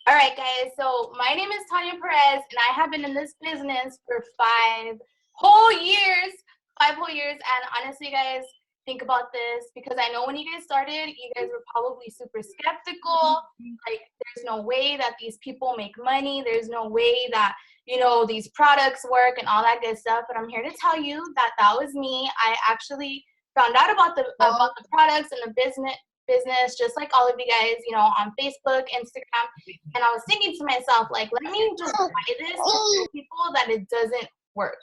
All right, guys. So my name is Tanya Perez, and I have been in this business for 5 whole years. 5 whole years. And honestly, guys, think about this because I know when you guys started, you guys were probably super skeptical. Like, there's no way that these people make money. There's no way that, these products work and all that good stuff. But I'm here to tell you that that was me. I actually found out about the products and the business just like all of you guys, on Facebook, Instagram. And I was thinking to myself, like, let me just buy this to show people that it doesn't work.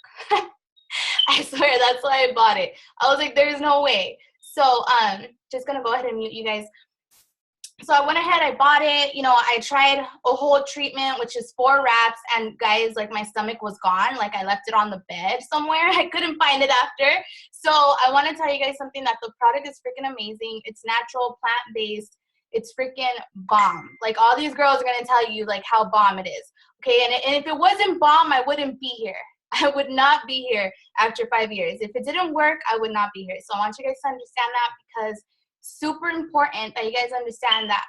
I swear, that's why I bought it. I was like, there's no way. So just gonna go ahead and mute you guys. So I went ahead, I bought it, I tried a whole treatment, which is 4 wraps, and guys, like, my stomach was gone. Like, I left it on the bed somewhere. I couldn't find it after. So I want to tell you guys something, that the product is freaking amazing. It's natural, plant-based. It's freaking bomb. Like, all these girls are going to tell you, like, how bomb it is. Okay, and if it wasn't bomb, I wouldn't be here. I would not be here after 5 years. If it didn't work, I would not be here. So I want you guys to understand that, because super important that you guys understand that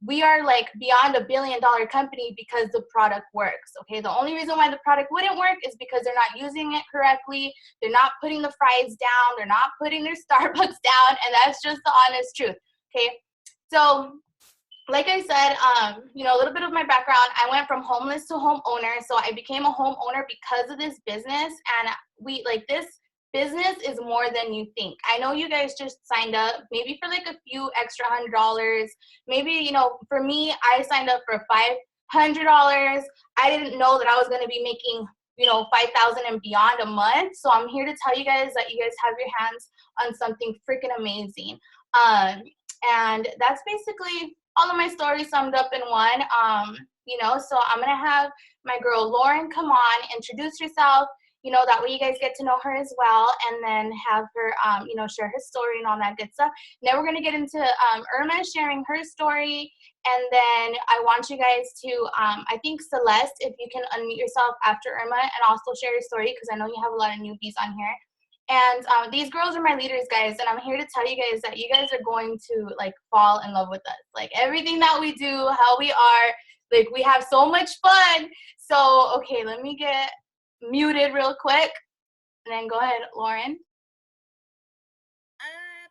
we are like beyond $1 billion company because the product works. Okay, the only reason why the product wouldn't work is because they're not using it correctly. They're not putting the fries down. They're not putting their Starbucks down, and that's just the honest truth. Okay, so like I said, a little bit of my background. I went from homeless to homeowner. So I became a homeowner because of this business, and this business is more than you think. I know you guys just signed up maybe for like a few extra $100. Maybe, for me, I signed up for $500. I didn't know that I was going to be making, 5,000 and beyond a month. So I'm here to tell you guys that you guys have your hands on something freaking amazing. And that's basically all of my stories summed up in one. So I'm going to have my girl Lauren come on, introduce herself. That way you guys get to know her as well, and then have her, share her story and all that good stuff. And then we're going to get into Irma sharing her story, and then I want you guys to, I think Celeste, if you can unmute yourself after Irma and also share your story, because I know you have a lot of newbies on here. And these girls are my leaders, guys, and I'm here to tell you guys that you guys are going to, like, fall in love with us. Like, everything that we do, how we are, like, we have so much fun. So, okay, let me get muted real quick, and then go ahead, Lauren.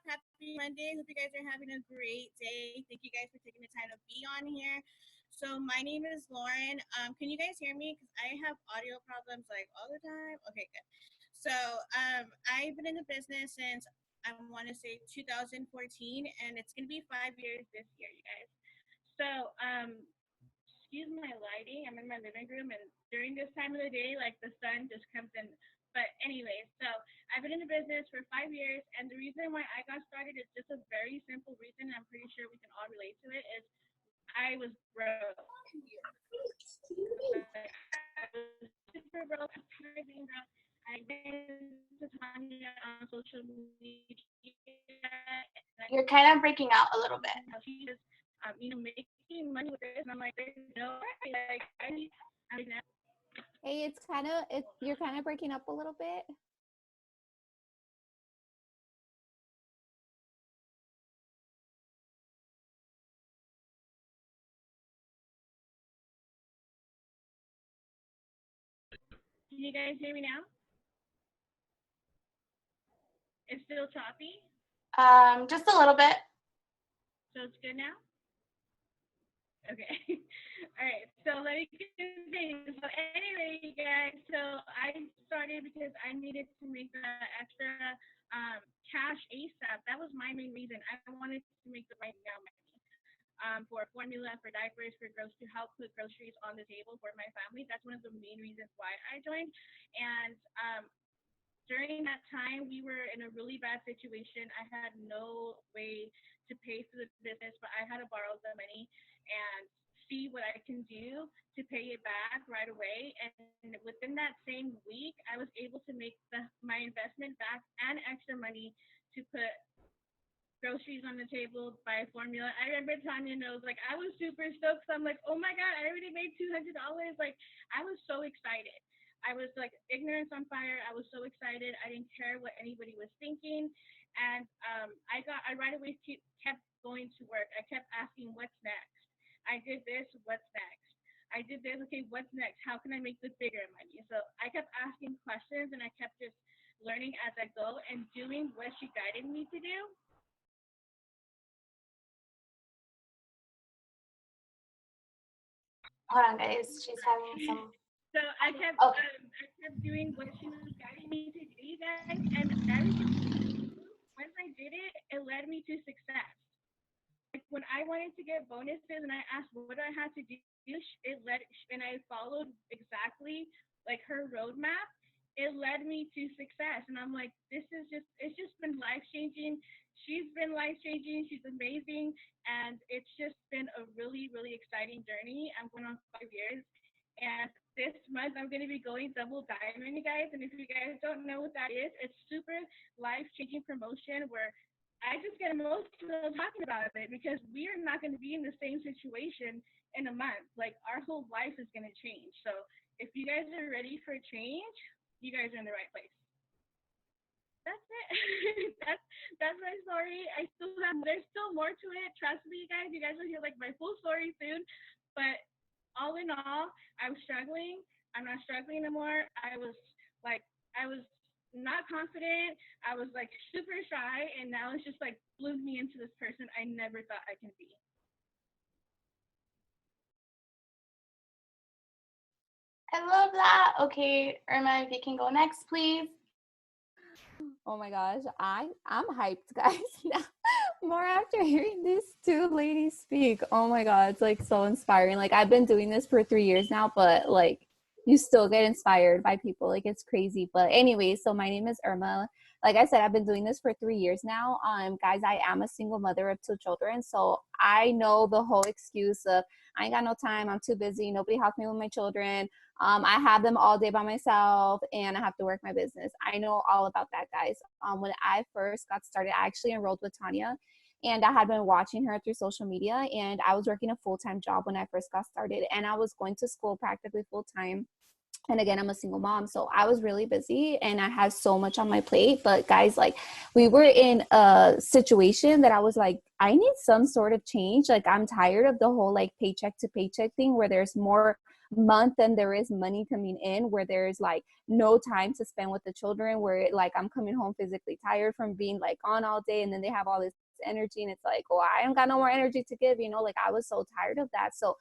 Happy Monday. Hope you guys are having a great day. Thank you guys for taking the time to be on here. So my name is Lauren. Can you guys hear me? Because I have audio problems like all the time. Okay, good. So I've been in the business since, I want to say, 2014, and it's going to be 5 years this year, you guys. So excuse my lighting. I'm in my living room, and during this time of the day, like, the sun just comes in. But anyway, so I've been in the business for 5 years, and the reason why I got started is just a very simple reason. I'm pretty sure we can all relate to it. Is I was broke. I was super broke. I was tired of being broke. I went to Tanya on social media. You're kind of breaking out a little bit. She is, making money with this, and I'm like, there's no way. Like, Hey, you're kind of breaking up a little bit. Can you guys hear me now? It's still choppy? Just a little bit. So it's good now? Okay. All right. So let me continue. So anyway, guys, so I started because I needed to make the extra cash ASAP. That was my main reason. I wanted to make the right now money. For formula, for diapers, for groceries, to help put groceries on the table for my family. That's one of the main reasons why I joined. And during that time, we were in a really bad situation. I had no way to pay for the business, but I had to borrow the money and see what I can do to pay it back right away. And within that same week, I was able to make my investment back and extra money to put groceries on the table, buy formula. I remember Tanya knows, like, I was super stoked. So I'm like, oh my God, I already made $200. Like, I was so excited. I was like ignorance on fire. I was so excited. I didn't care what anybody was thinking. And I right away kept going to work. I kept asking, what's next? I did this, what's next? I did this. Okay, what's next? How can I make this bigger money? So I kept asking questions, and I kept just learning as I go and doing what she guided me to do. Hold on, guys. She's having some. So I kept doing what she was guiding me to do, you guys, and everything. Once I did it, it led me to success. Like when I wanted to get bonuses, and I asked what I had to do, and I followed exactly like her roadmap. It led me to success, and I'm like, it's just been life changing. She's been life changing. She's amazing, and it's just been a really, really exciting journey. I'm going on 5 years, and this month I'm going to be going double diamond, you guys. And if you guys don't know what that is, it's super life changing promotion where I just get emotional talking about it because we are not going to be in the same situation in a month. Like our whole life is going to change. So if you guys are ready for change, you guys are in the right place. That's it. that's my story. There's still more to it. Trust me, you guys. You guys will hear like my full story soon. But all in all, I was struggling. I'm not struggling anymore. I was not confident. I was like super shy, and now it's just like bloomed me into this person I never thought I can be. I love that. Okay, Irma, if you can go next, please. Oh my gosh, I'm hyped, guys. More after hearing these two ladies speak. Oh my god, it's like so inspiring. Like I've been doing this for 3 years now, but like you still get inspired by people. Like it's crazy. But anyway, so my name is Irma. Like I said, I've been doing this for 3 years now. Guys, I am a single mother of 2 children, so I know the whole excuse of I ain't got no time, I'm too busy, nobody helps me with my children. I have them all day by myself and I have to work my business. I know all about that, guys. When I first got started, I actually enrolled with Tanya and I had been watching her through social media, and I was working a full-time job when I first got started, and I was going to school practically full-time. And again, I'm a single mom, so I was really busy and I had so much on my plate. But guys, like we were in a situation that I was like, I need some sort of change. Like I'm tired of the whole like paycheck to paycheck thing where there's more month than there is money coming in, where there's like no time to spend with the children, where like I'm coming home physically tired from being like on all day, and then they have all this energy and it's like, oh, I ain't got no more energy to give, like I was so tired of that. So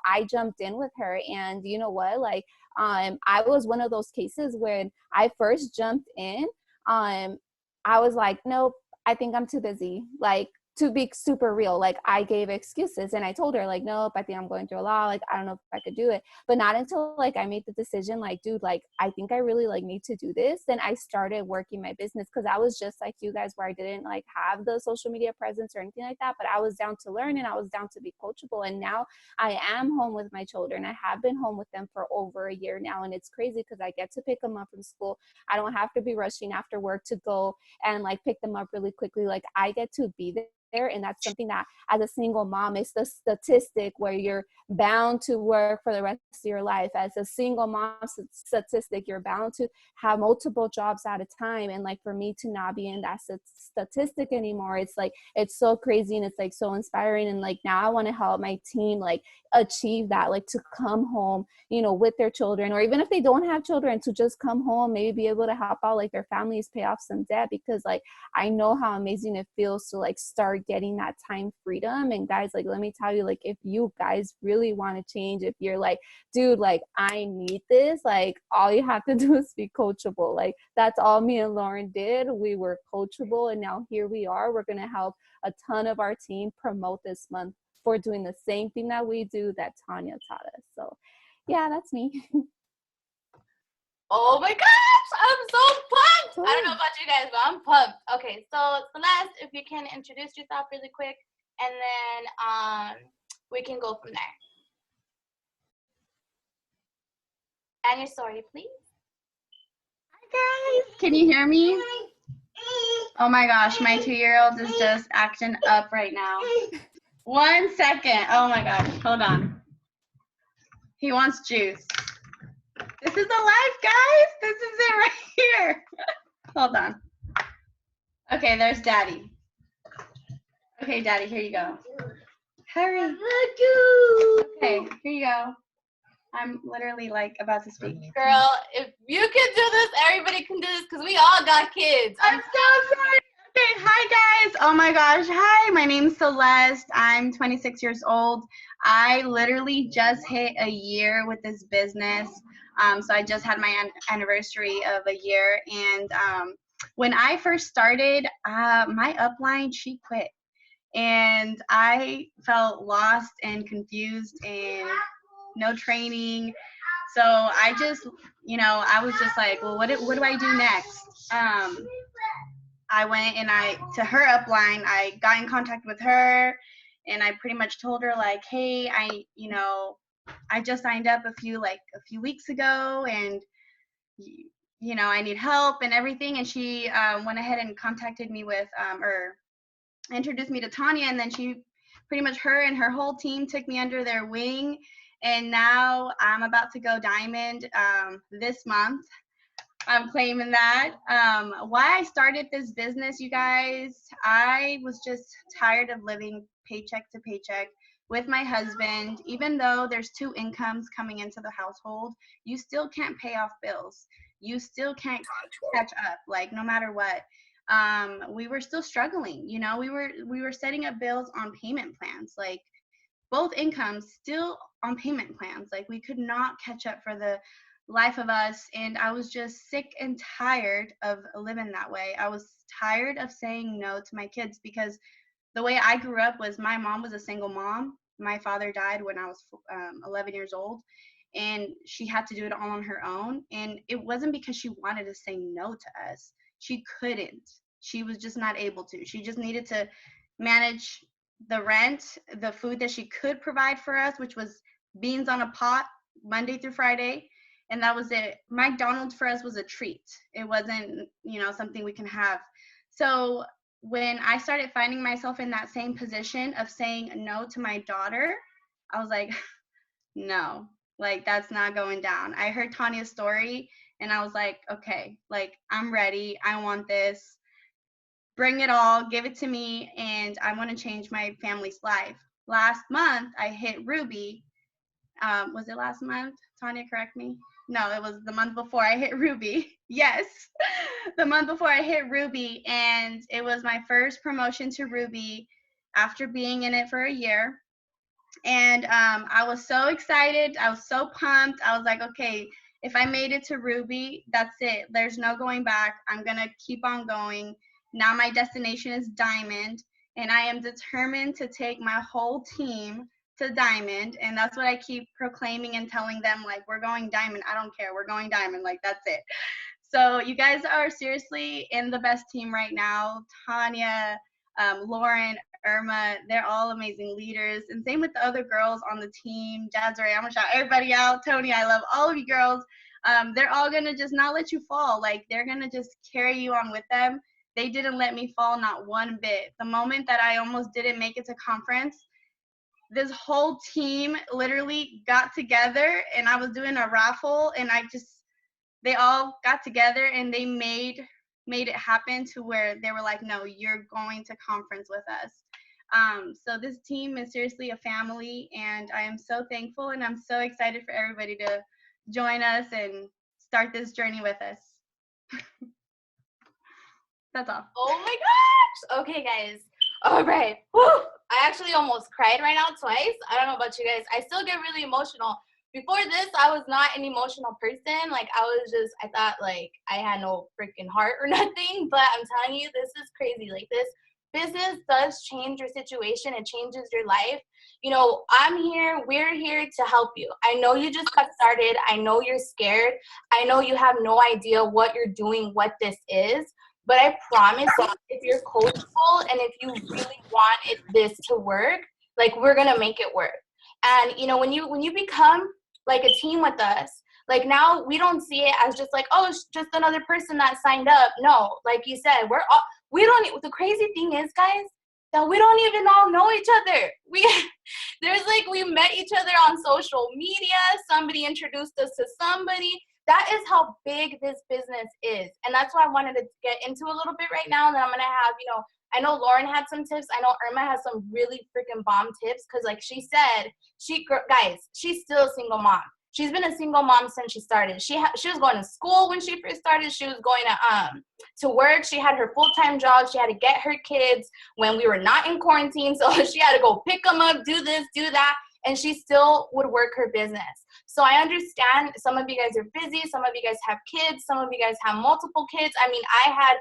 I jumped in with her, and you know what, like I was one of those cases when I first jumped in, I was like, nope, I think I'm too busy. Like, to be super real, like I gave excuses and I told her like, nope, I think I'm going through a lot. Like, I don't know if I could do it. But not until like I made the decision, like, dude, like I think I really like need to do this. Then I started working my business, because I was just like you guys, where I didn't like have the social media presence or anything like that. But I was down to learn and I was down to be coachable. And now I am home with my children. I have been home with them for over a year now. And it's crazy because I get to pick them up from school. I don't have to be rushing after work to go and like pick them up really quickly. Like I get to be there. And that's something that as a single mom, it's the statistic where you're bound to work for the rest of your life. As a single mom statistic, you're bound to have multiple jobs at a time. And like for me to not be in that statistic anymore, it's like, it's so crazy and it's like so inspiring. And like now I want to help my team like achieve that, like to come home, with their children, or even if they don't have children, to just come home, maybe be able to help out like their families pay off some debt, because like I know how amazing it feels to like start getting that time freedom. And guys, like let me tell you, like if you guys really want to change, if you're like, dude, like I need this, like all you have to do is be coachable. Like that's all me and Lauren did. We were coachable, and now here we are. We're going to help a ton of our team promote this month for doing the same thing that we do, that Tanya taught us. So yeah, that's me. Oh my gosh, I'm so pumped. I don't know about you guys, but I'm pumped. Okay, so Celeste, if you can introduce yourself really quick, and then we can go from there. And your story, please. Hi guys, can you hear me? Oh my gosh, my 2-year-old is just acting up right now. 1 second. Oh my gosh, hold on. He wants juice. This is a life, guys. This is it right here. Hold on. Okay, there's Daddy. Okay, Daddy, here you go. Hurry. Okay, here you go. I'm literally like about to speak. Girl, if you can do this, everybody can do this because we all got kids. I'm so sorry. Okay, hi guys. Oh my gosh. Hi, my name's Celeste. I'm 26 years old. I literally just hit a year with this business. So I just had my anniversary of a year. And when I first started, my upline, she quit. And I felt lost and confused and no training. So I just, I was just like, well, what do I do next? I went and to her upline, I got in contact with her and I pretty much told her like, hey, I just signed up a few weeks ago and, I need help and everything. And she went ahead and contacted me with, or introduced me to Tanya. And then she pretty much, her and her whole team took me under their wing. And now I'm about to go diamond this month. I'm claiming that. Why I started this business, you guys, I was just tired of living paycheck to paycheck with my husband. Even though there's 2 incomes coming into the household, you still can't pay off bills. You still can't catch up, like no matter what. We were still struggling, we were setting up bills on payment plans, like both incomes still on payment plans. Like we could not catch up for the life of us. And I was just sick and tired of living that way. I was tired of saying no to my kids because the way I grew up was my mom was a single mom. My father died when I was 11 years old, and she had to do it all on her own. And it wasn't because she wanted to say no to us. She couldn't. She was just not able to. She just needed to manage the rent, the food that she could provide for us, which was beans on a pot Monday through Friday. And that was it. McDonald's for us was a treat. It wasn't, something we can have. So when I started finding myself in that same position of saying no to my daughter, I was like, no, like that's not going down. I heard Tanya's story and I was like, okay, like I'm ready. I want this. Bring it all, give it to me, and I want to change my family's life. Last month, I hit Ruby. Was it last month? Tanya, correct me. No, it was the month before I hit Ruby. Yes, the month before I hit Ruby, and it was my first promotion to Ruby after being in it for a year. And I was so excited. I was so pumped. I was like, okay, if I made it to Ruby, that's it. There's no going back. I'm going to keep on going. Now my destination is Diamond, and I am determined to take my whole team to Diamond. And that's what I keep proclaiming and telling them, like, we're going Diamond. I don't care. We're going Diamond. Like, that's it. So you guys are seriously in the best team right now. Tanya, Lauren, Irma, they're all amazing leaders. And same with the other girls on the team. Jazray, I'm going to shout everybody out. Tony, I love all of you girls. They're all going to just not let you fall. Like, they're going to just carry you on with them. They didn't let me fall, not one bit. The moment that I almost didn't make it to conference, this whole team literally got together, and I was doing a raffle, and they all got together and they made it happen to where they were like, no, you're going to conference with us. So this team is seriously a family, and I am so thankful, and I'm so excited for everybody to join us and start this journey with us. That's all. Oh my gosh. Okay, guys. All right. Woo. I actually almost cried right now twice. I don't know about you guys. I still get really emotional. Before this, I was not an emotional person. Like, I thought like I had no freaking heart or nothing. But I'm telling you, this is crazy. Like, this business does change your situation. It changes your life. We're here to help you. I know you just got started. I know you're scared. I know you have no idea what you're doing, what this is. But I promise you, if you're coachable and if you really want this to work, like, we're going to make it work. And, when you become like a team with us, like, now we don't see it as just like, oh, it's just another person that signed up. No, like you said, the crazy thing is, guys, that we don't even all know each other. We met each other on social media. Somebody introduced us to somebody. That is how big this business is. And that's why I wanted to get into a little bit right now. And then I'm going to have, I know Lauren had some tips. I know Irma has some really freaking bomb tips. Because like she said, she's still a single mom. She's been a single mom since she started. She was going to school when she first started. She was going to work. She had her full-time job. She had to get her kids when we were not in quarantine. So she had to go pick them up, do this, do that. And she still would work her business. So I understand some of you guys are busy. Some of you guys have kids. Some of you guys have multiple kids. I mean, I had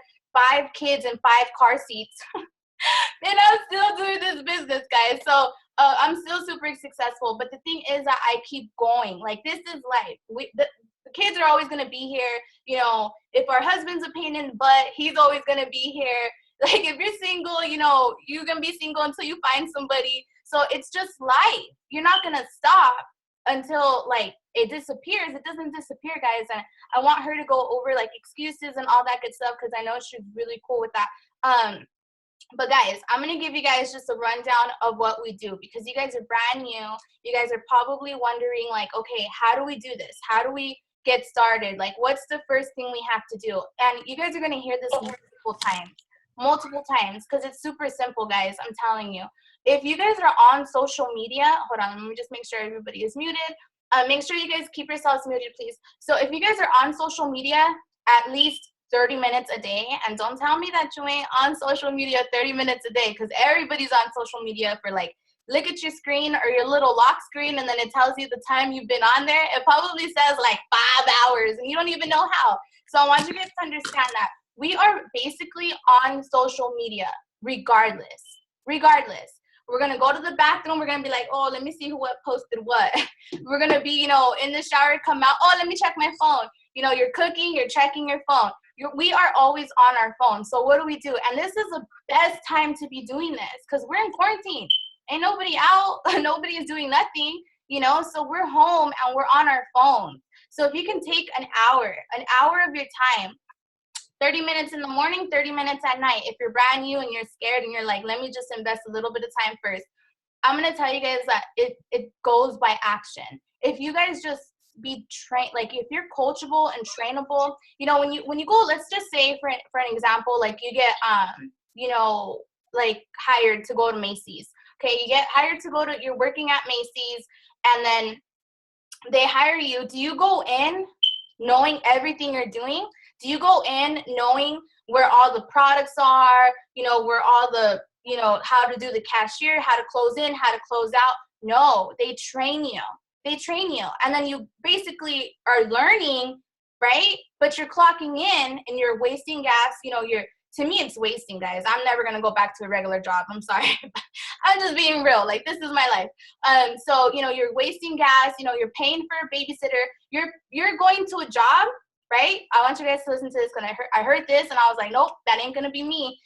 5 kids and 5 car seats. And I'm still doing this business, guys. So I'm still super successful. But the thing is that I keep going. Like, this is life. The kids are always going to be here. You know, if our husband's a pain in the butt, he's always going to be here. Like, if you're single, you know, you're going to be single until you find somebody. So it's just life. You're not going to stop until, like, it disappears. It doesn't disappear, guys. And I want her to go over, like, excuses and all that good stuff because I know she's really cool with that. But guys, I'm going to give you guys just a rundown of what we do because you guys are brand new. You guys are probably wondering, like, okay, how do we do this? How do we get started? Like, what's the first thing we have to do? And you guys are going to hear this multiple times because it's super simple, guys. I'm telling you. If you guys are on social media, hold on, let me just make sure everybody is muted. Make sure you guys keep yourselves muted, please. So if you guys are on social media, at least 30 minutes a day, and don't tell me that you ain't on social media 30 minutes a day because everybody's on social media for, like, look at your screen or your little lock screen and then it tells you the time you've been on there. It probably says like 5 hours and you don't even know how. So I want you guys to understand that we are basically on social media regardless. We're going to go to the bathroom. We're going to be like, oh, let me see who posted what. We're going to be, you know, in the shower, come out. Oh, let me check my phone. You know, you're cooking, you're checking your phone. We are always on our phone. So what do we do? And this is the best time to be doing this because we're in quarantine. Ain't nobody out. Nobody is doing nothing, you know. So we're home and we're on our phone. So if you can take an hour of your time, 30 minutes in the morning, 30 minutes at night. If you're brand new and you're scared and you're like, let me just invest a little bit of time first. I'm going to tell you guys that it goes by action. If you guys just be trained, like if you're coachable and trainable, you know, when you go, let's just say for an example, like you get, you know, like hired to go to Macy's. Okay. You get hired to you're working at Macy's and then they hire you. Do you go in knowing everything you're doing? Do you go in knowing where all the products are, you know, where all the, you know, how to do the cashier, how to close in, how to close out? No, they train you. And then you basically are learning, right? But you're clocking in and you're wasting gas. You know, to me, it's wasting, guys. I'm never going to go back to a regular job. I'm sorry. I'm just being real. Like, this is my life. So, you know, you're wasting gas. You know, you're paying for a babysitter. You're going to a job, right? I want you guys to listen to this because I heard this and I was like, nope, that ain't going to be me.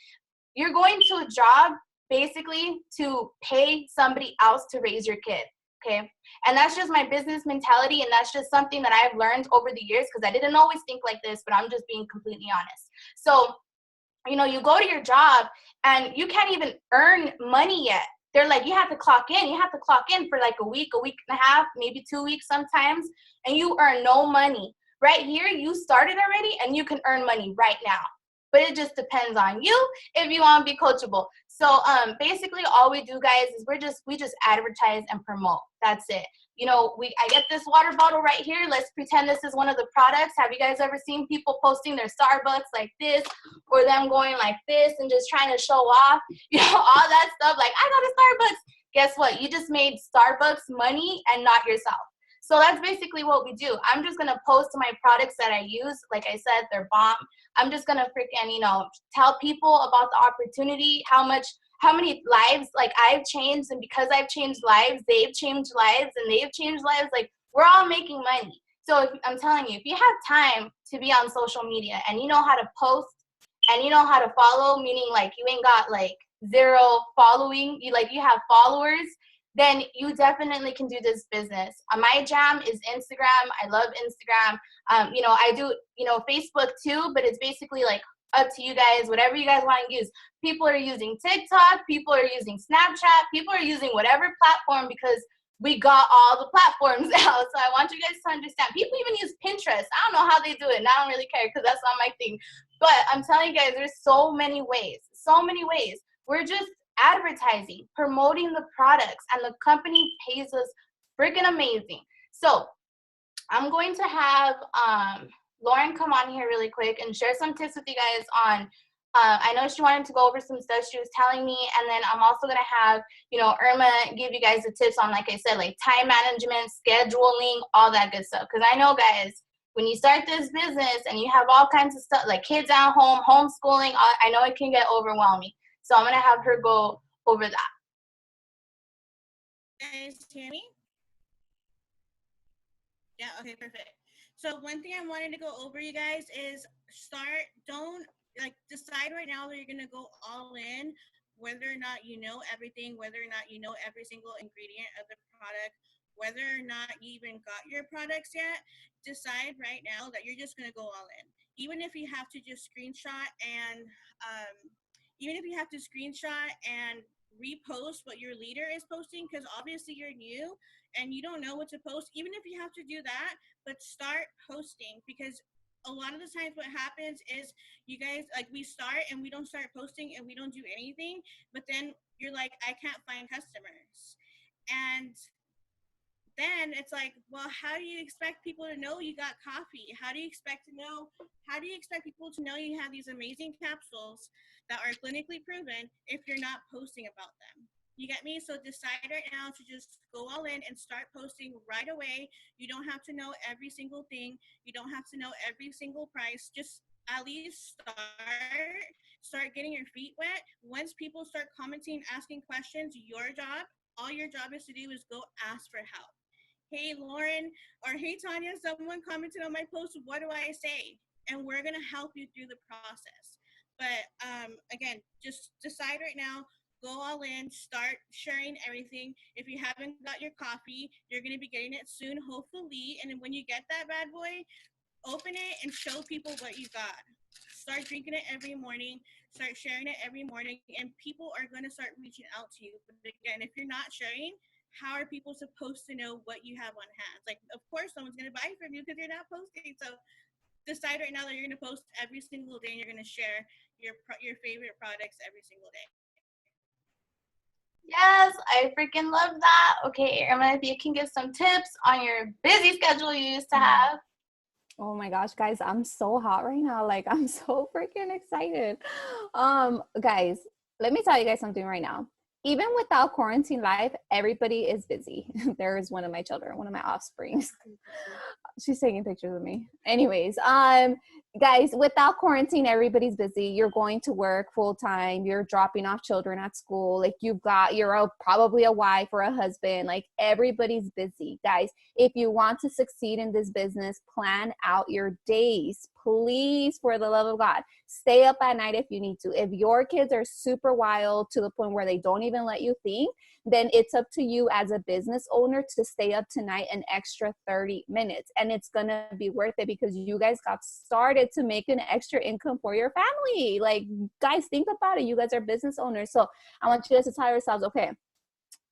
You're going to a job basically to pay somebody else to raise your kid. Okay. And that's just my business mentality. And that's just something that I've learned over the years because I didn't always think like this, but I'm just being completely honest. So, you know, you go to your job and you can't even earn money yet. They're like, you have to clock in. You have to clock in for like a week and a half, maybe 2 weeks sometimes, and you earn no money. Right here, you started already and you can earn money right now. But it just depends on you if you want to be coachable. So basically all we do, guys, is we just advertise and promote. That's it. You know, I get this water bottle right here. Let's pretend this is one of the products. Have you guys ever seen people posting their Starbucks like this or them going like this and just trying to show off, you know, all that stuff? Like, I got a Starbucks. Guess what? You just made Starbucks money and not yourself. So that's basically what we do. I'm just going to post my products that I use. Like I said, they're bomb. I'm just going to freaking, you know, tell people about the opportunity, how many lives, like, I've changed. And because I've changed lives, they've changed lives and they've changed lives. Like, we're all making money. So I'm telling you, if you have time to be on social media and you know how to post and you know how to follow, meaning like you ain't got like 0 following, you have followers, then you definitely can do this business. My jam is Instagram. I love Instagram. You know, I do, you know, Facebook too, but it's basically like up to you guys, whatever you guys want to use. People are using TikTok. People are using Snapchat. People are using whatever platform because we got all the platforms now. So I want you guys to understand. People even use Pinterest. I don't know how they do it, and I don't really care because that's not my thing. But I'm telling you guys, there's so many ways. We're just advertising, promoting the products, and the company pays us freaking amazing. So I'm going to have Lauren come on here really quick and share some tips with you guys on. I know she wanted to go over some stuff she was telling me, and then I'm also gonna have, you know, Irma give you guys the tips on, like I said, like time management, scheduling, all that good stuff. Because I know, guys, when you start this business and you have all kinds of stuff like kids at home, homeschooling, I know it can get overwhelming. So I'm gonna have her go over that. Guys, hear me? Yeah, okay, perfect. So one thing I wanted to go over, you guys, is don't decide right now that you're gonna go all in, whether or not you know everything, whether or not you know every single ingredient of the product, whether or not you even got your products yet. Decide right now that you're just gonna go all in, even if you have to just screenshot and even if you have to screenshot and repost what your leader is posting, because obviously you're new and you don't know what to post. Even if you have to do that, but start posting, because a lot of the times what happens is you guys, like, we start and we don't start posting and we don't do anything, but then you're like, I can't find customers. And then it's like, well, how do you expect people to know you got coffee? How do you expect people to know you have these amazing capsules that are clinically proven if you're not posting about them? You get me? So decide right now to just go all in and start posting right away. You don't have to know every single thing. You don't have to know every single price. Just at least start getting your feet wet. Once people start commenting, asking questions, all your job is to do is go ask for help. Hey Lauren, or hey Tanya, someone commented on my post, what do I say? And we're gonna help you through the process. But again, just decide right now, go all in, start sharing everything. If you haven't got your coffee, you're gonna be getting it soon, hopefully. And then when you get that bad boy, open it and show people what you got. Start drinking it every morning, start sharing it every morning, and people are gonna start reaching out to you. But again, if you're not sharing, how are people supposed to know what you have on hand? Like, of course, someone's going to buy from you because you're not posting. So decide right now that you're going to post every single day and you're going to share your favorite products every single day. Yes, I freaking love that. Okay, Irma, if you can give some tips on your busy schedule you used to have. Oh my gosh, guys, I'm so hot right now. Like, I'm so freaking excited. Guys, let me tell you guys something right now. Even without quarantine life, everybody is busy. There is one of my children, one of my offsprings. She's taking pictures of me. Anyways, guys, without quarantine, everybody's busy. You're going to work full time. You're dropping off children at school. Like, you're probably a wife or a husband. Like, everybody's busy, guys. If you want to succeed in this business, plan out your days. Please, for the love of God, stay up at night if you need to. If your kids are super wild to the point where they don't even let you think, then it's up to you as a business owner to stay up tonight an extra 30 minutes. And it's going to be worth it because you guys got started to make an extra income for your family. Like, guys, think about it. You guys are business owners. So I want you guys to tell yourselves, okay,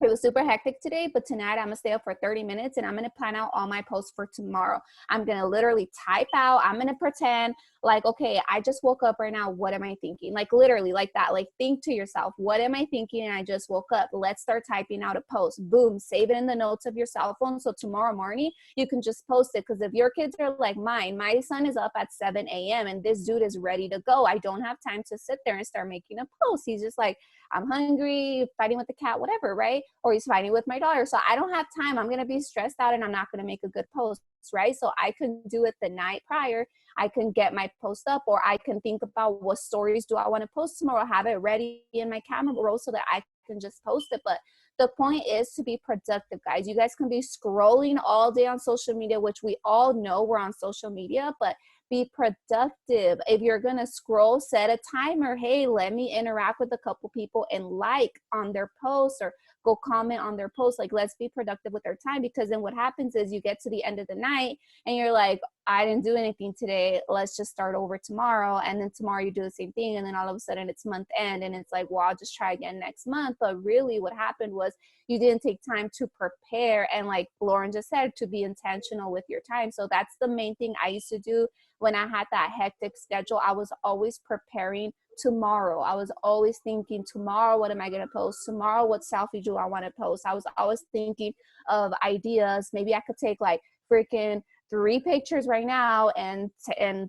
it was super hectic today, but tonight I'm gonna stay up for 30 minutes and I'm gonna plan out all my posts for tomorrow. I'm gonna literally type out, I'm gonna pretend like, okay, I just woke up right now. What am I thinking? Like, literally like that. Like, think to yourself, what am I thinking? And I just woke up. Let's start typing out a post. Boom, save it in the notes of your cell phone. So tomorrow morning you can just post it. Because if your kids are like mine, my son is up at 7 a.m. and this dude is ready to go. I don't have time to sit there and start making a post. He's just like, I'm hungry, fighting with the cat, whatever, right? Or he's fighting with my daughter. So I don't have time. I'm going to be stressed out and I'm not going to make a good post, right? So I can do it the night prior. I can get my post up, or I can think about what stories do I want to post tomorrow, have it ready in my camera roll so that I can just post it. But the point is to be productive, guys. You guys can be scrolling all day on social media, which we all know we're on social media, but be productive. If you're going to scroll, set a timer. Hey, let me interact with a couple people and like on their posts or go comment on their posts. Like, let's be productive with our time, because then what happens is you get to the end of the night and you're like, I didn't do anything today. Let's just start over tomorrow. And then tomorrow you do the same thing. And then all of a sudden it's month end and it's like, well, I'll just try again next month. But really what happened was you didn't take time to prepare. And like Lauren just said, to be intentional with your time. So that's the main thing I used to do when I had that hectic schedule. I was always preparing tomorrow. I was always thinking, tomorrow, what am I going to post? Tomorrow, what selfie do I want to post? I was always thinking of ideas. Maybe I could take like freaking 3 pictures right now and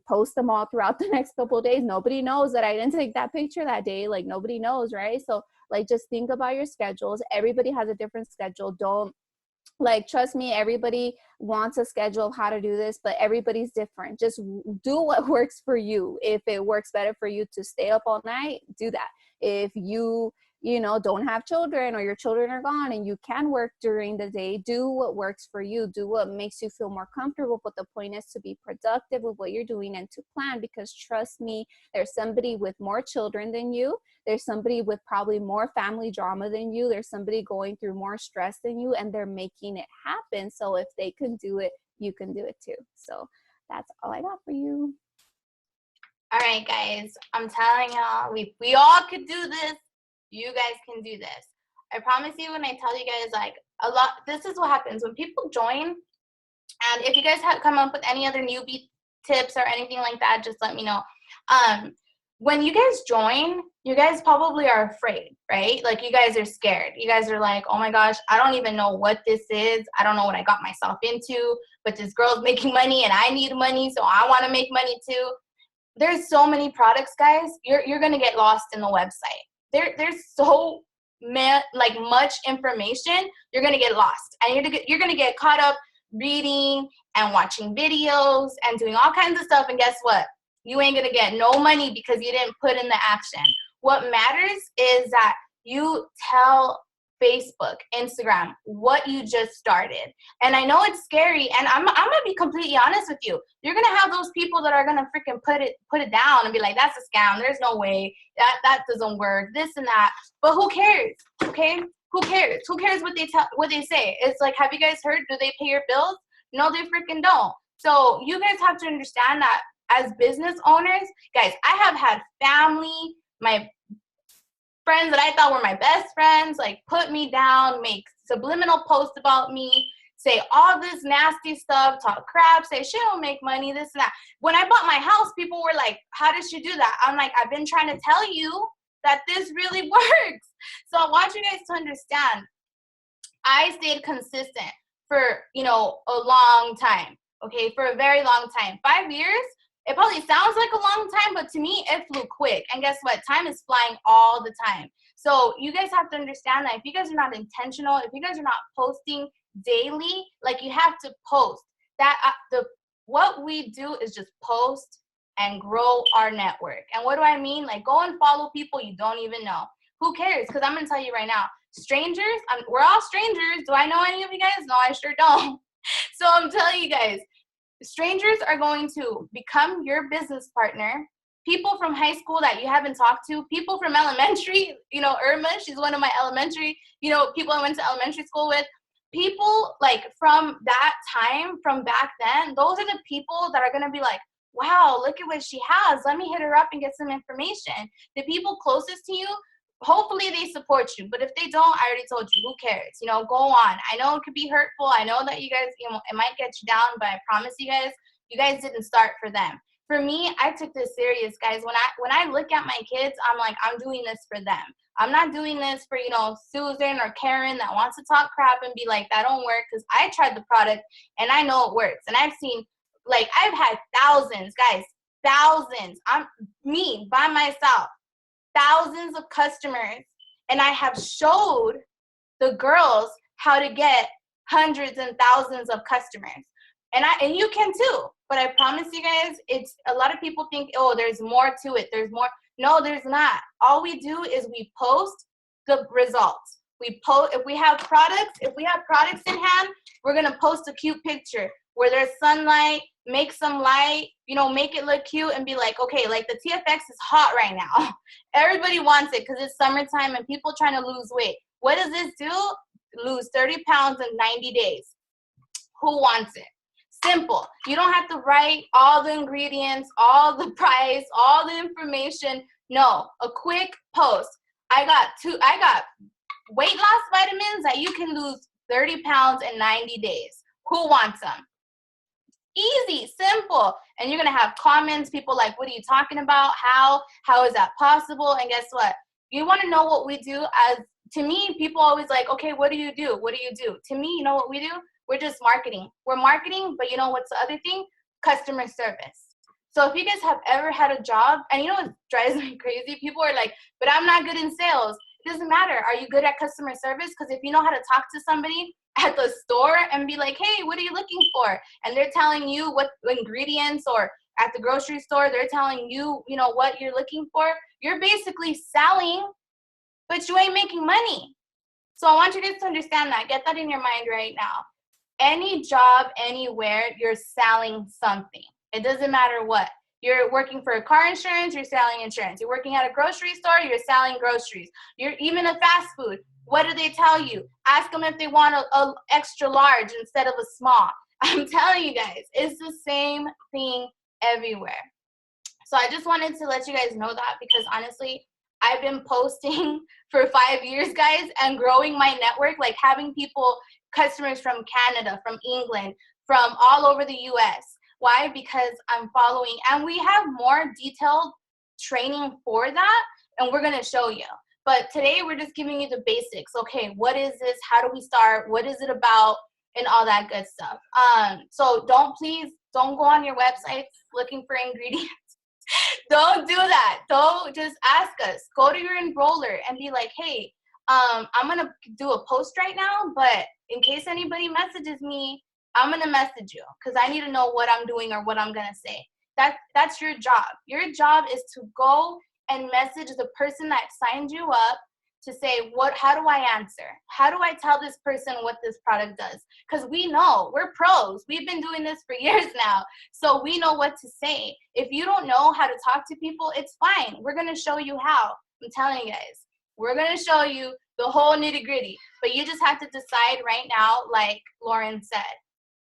post them all throughout the next couple of days. Nobody knows that I didn't take that picture that day. Like, nobody knows, right? So like, just think about your schedules. Everybody has a different schedule. Don't, like, trust me, everybody wants a schedule of how to do this, but everybody's different. Just do what works for you. If it works better for you to stay up all night, do that. If you don't have children, or your children are gone and you can work during the day, do what works for you. Do what makes you feel more comfortable. But the point is to be productive with what you're doing and to plan, because trust me, there's somebody with more children than you. There's somebody with probably more family drama than you. There's somebody going through more stress than you, and they're making it happen. So if they can do it, you can do it too. So that's all I got for you. All right, guys, I'm telling y'all, we all could do this. You guys can do this. I promise you, when I tell you guys, like, this is what happens when people join. And if you guys have come up with any other newbie tips or anything like that, just let me know. When you guys join, you guys probably are afraid, right? Like, you guys are scared. You guys are like, oh my gosh, I don't even know what this is. I don't know what I got myself into, but this girl's making money and I need money, so I want to make money too. There's so many products, guys. You're going to get lost in the website. There's so much information, you're going to get lost. And you're going to get caught up reading and watching videos and doing all kinds of stuff. And guess what? You ain't going to get no money because you didn't put in the action. What matters is that you tell Facebook, Instagram, what you just started. And I know it's scary, and I'm going to be completely honest with you. You're going to have those people that are going to freaking put it down and be like, that's a scam. There's no way. That doesn't work. This and that. But who cares? Okay? Who cares? Who cares what they say? It's like, have you guys heard? Do they pay your bills? No, they freaking don't. So you guys have to understand that as business owners, guys, I have had family, my friends that I thought were my best friends, like, put me down, make subliminal posts about me, say all this nasty stuff, talk crap, say she don't make money, this and that. When I bought my house, people were like, how did she do that? I'm like, I've been trying to tell you that this really works. So I want you guys to understand, I stayed consistent for, a long time, okay, for a very long time. 5 years, it probably sounds like a long time, but to me, it flew quick. And guess what? Time is flying all the time. So you guys have to understand that if you guys are not intentional, if you guys are not posting daily, like, you have to post. What we do is just post and grow our network. And what do I mean? Like, go and follow people you don't even know. Who cares? Because I'm going to tell you right now, strangers, we're all strangers. Do I know any of you guys? No, I sure don't. So I'm telling you guys, strangers are going to become your business partner. People from high school that you haven't talked to, people from elementary, Irma, she's one of my elementary, people I went to elementary school with. People, like, from that time, from back then, those are the people that are going to be like, wow, look at what she has. Let me hit her up and get some information. The people closest to you, hopefully they support you. But if they don't, I already told you, who cares? Go on. I know it could be hurtful. I know that you guys, it might get you down, but I promise you guys didn't start for them. For me, I took this serious, guys. When I look at my kids, I'm like, I'm doing this for them. I'm not doing this for, Susan or Karen that wants to talk crap and be like, that don't work, because I tried the product and I know it works. And I've seen, like, I've had thousands, guys, thousands. I'm me by myself. Thousands of customers, and I have showed the girls how to get hundreds and thousands of customers, and you can too. But I promise you guys, it's a lot of people think, oh, there's more to it. There's more. No, there's not. All we do is we post the results. We post if we have products in hand, we're gonna post a cute picture where there's sunlight, make some light, make it look cute and be like, okay, like, the TFX is hot right now. Everybody wants it because it's summertime and people trying to lose weight. What does this do? Lose 30 pounds in 90 days. Who wants it? Simple. You don't have to write all the ingredients, all the price, all the information. No, a quick post. I got weight loss vitamins that you can lose 30 pounds in 90 days. Who wants them? Easy, simple. And you're going to have comments, people like, what are you talking about? How is that possible? And guess what? You want to know what we do? To me, people always like, okay, what do you do? What do you do? To me, you know what we do? We're just marketing. We're marketing, but you know what's the other thing? Customer service. So if you guys have ever had a job, and you know what drives me crazy? People are like, but I'm not good in sales. It doesn't matter. Are you good at customer service? Because if you know how to talk to somebody at the store and be like, hey, what are you looking for? And they're telling you what ingredients, or at the grocery store, they're telling you, you know, what you're looking for. You're basically selling, but you ain't making money. So I want you guys to understand that. Get that in your mind right now. Any job, anywhere, you're selling something. It doesn't matter what. You're working for a car insurance, you're selling insurance. You're working at a grocery store, you're selling groceries. You're even a fast food. What do they tell you? Ask them if they want a extra large instead of a small. I'm telling you guys, it's the same thing everywhere. So I just wanted to let you guys know that, because honestly, I've been posting for 5 years, guys, and growing my network, like having people, customers from Canada, from England, from all over the US. Why? Because I'm following, and we have more detailed training for that, and we're gonna show you. But today we're just giving you the basics. Okay, what is this? How do we start? What is it about? And all that good stuff. So don't go on your websites looking for ingredients. Don't do that. Don't just ask us. Go to your enroller and be like, hey, I'm gonna do a post right now, but in case anybody messages me, I'm gonna message you because I need to know what I'm doing or what I'm gonna say. That's your job. Your job is to go and message the person that signed you up to say, how do I answer? How do I tell this person what this product does? Because we know, we're pros. We've been doing this for years now, so we know what to say. If you don't know how to talk to people, it's fine. We're gonna show you how. I'm telling you guys, we're gonna show you the whole nitty gritty, but you just have to decide right now, like Lauren said,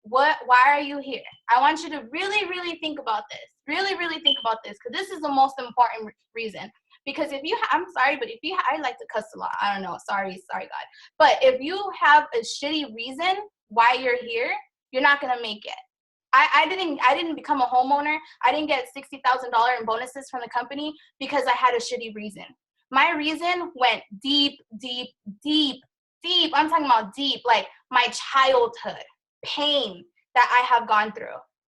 why are you here? I want you to really, really think about this. Really, really think about this, because this is the most important reason. Because if you, I'm sorry, but I like to cuss a lot. I don't know. Sorry, God. But if you have a shitty reason why you're here, you're not gonna make it. I didn't become a homeowner. I didn't get $60,000 in bonuses from the company because I had a shitty reason. My reason went deep, deep, deep, deep. I'm talking about deep, like my childhood pain that I have gone through.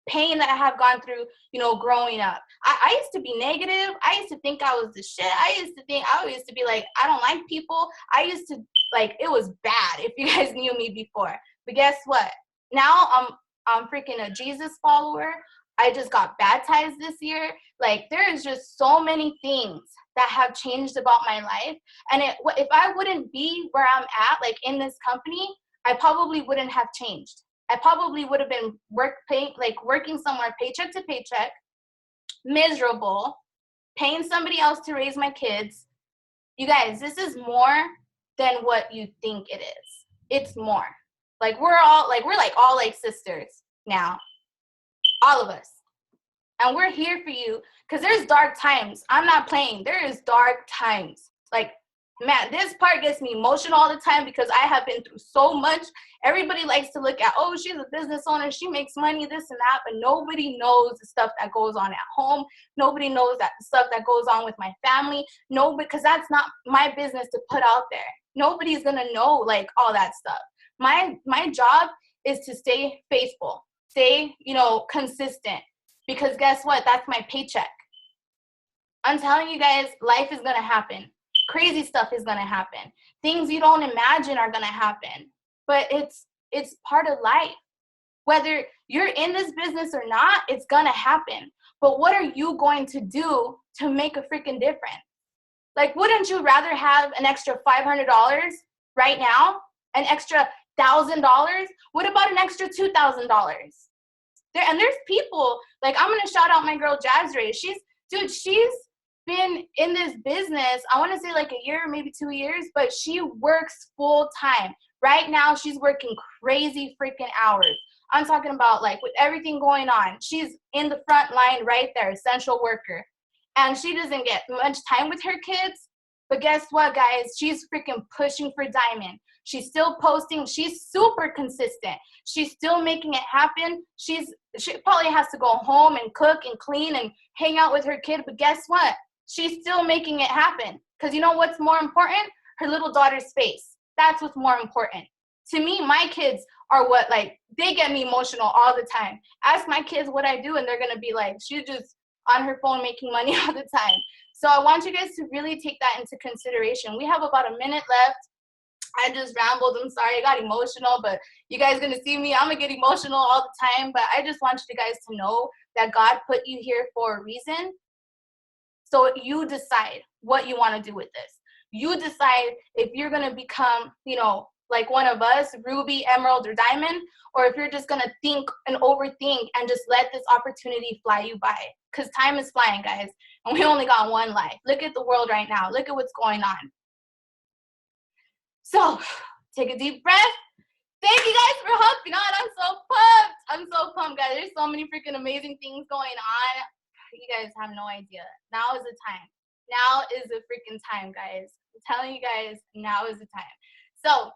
Pain that I have gone through, you know, growing up. I used to be negative. I used to think I was the shit. I used to be like, I don't like people. I used to, like, it was bad if you guys knew me before. But guess what? Now I'm freaking a Jesus follower. I just got baptized this year. Like, there is just so many things that have changed about my life. And if I wouldn't be where I'm at, like in this company, I probably wouldn't have changed. I probably would have been working somewhere paycheck to paycheck, miserable, paying somebody else to raise my kids. You guys, this is more than what you think it is. It's more. Like we're all like sisters now. All of us. And we're here for you because there's dark times. I'm not playing. There is dark times. Like, man, this part gets me emotional all the time because I have been through so much. Everybody likes to look at, oh, she's a business owner, she makes money, this and that, but nobody knows the stuff that goes on at home. Nobody knows that stuff that goes on with my family. No, because that's not my business to put out there. Nobody's gonna know like all that stuff. My job is to stay faithful, stay, consistent, because guess what? That's my paycheck. I'm telling you guys, life is gonna happen. Crazy stuff is going to happen. Things you don't imagine are going to happen. But it's part of life. Whether you're in this business or not, it's going to happen. But what are you going to do to make a freaking difference? Like, wouldn't you rather have an extra $500 right now? An extra $1,000? What about an extra $2,000? There's people, like, I'm going to shout out my girl Jazz Ray. She's been in this business, I want to say like a year, maybe 2 years, but she works full time. Right now, she's working crazy freaking hours. I'm talking about like with everything going on. She's in the front line right there, essential worker. And she doesn't get much time with her kids. But guess what, guys? She's freaking pushing for diamond. She's still posting. She's super consistent. She's still making it happen. She probably has to go home and cook and clean and hang out with her kid. But guess what? She's still making it happen. Because you know what's more important? Her little daughter's face. That's what's more important. To me, my kids are what, like, they get me emotional all the time. Ask my kids what I do, and they're going to be like, she's just on her phone making money all the time. So I want you guys to really take that into consideration. We have about a minute left. I just rambled. I'm sorry. I got emotional, but you guys going to see me. I'm going to get emotional all the time. But I just want you guys to know that God put you here for a reason. So you decide what you want to do with this. You decide if you're going to become, you know, like one of us, ruby, emerald, or diamond, or if you're just going to think and overthink and just let this opportunity fly you by. Because time is flying, guys, and we only got one life. Look at the world right now. Look at what's going on. So take a deep breath. Thank you guys for hopping on. I'm so pumped. I'm so pumped, guys. There's so many freaking amazing things going on. You guys have no idea. Now is the time. Now is the freaking time, guys. I'm telling you guys, now is the time. So,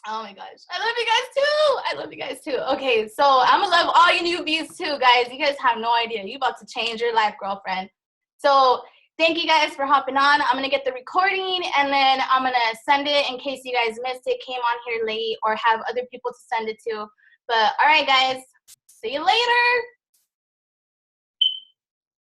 oh my gosh, I love you guys too. I love you guys too. Okay, so I'm gonna love all you newbies too, guys. You guys have no idea. You about to change your life, girlfriend. So thank you guys for hopping on. I'm gonna get the recording and then I'm gonna send it in case you guys missed it, came on here late, or have other people to send it to. But all right, guys, see you later.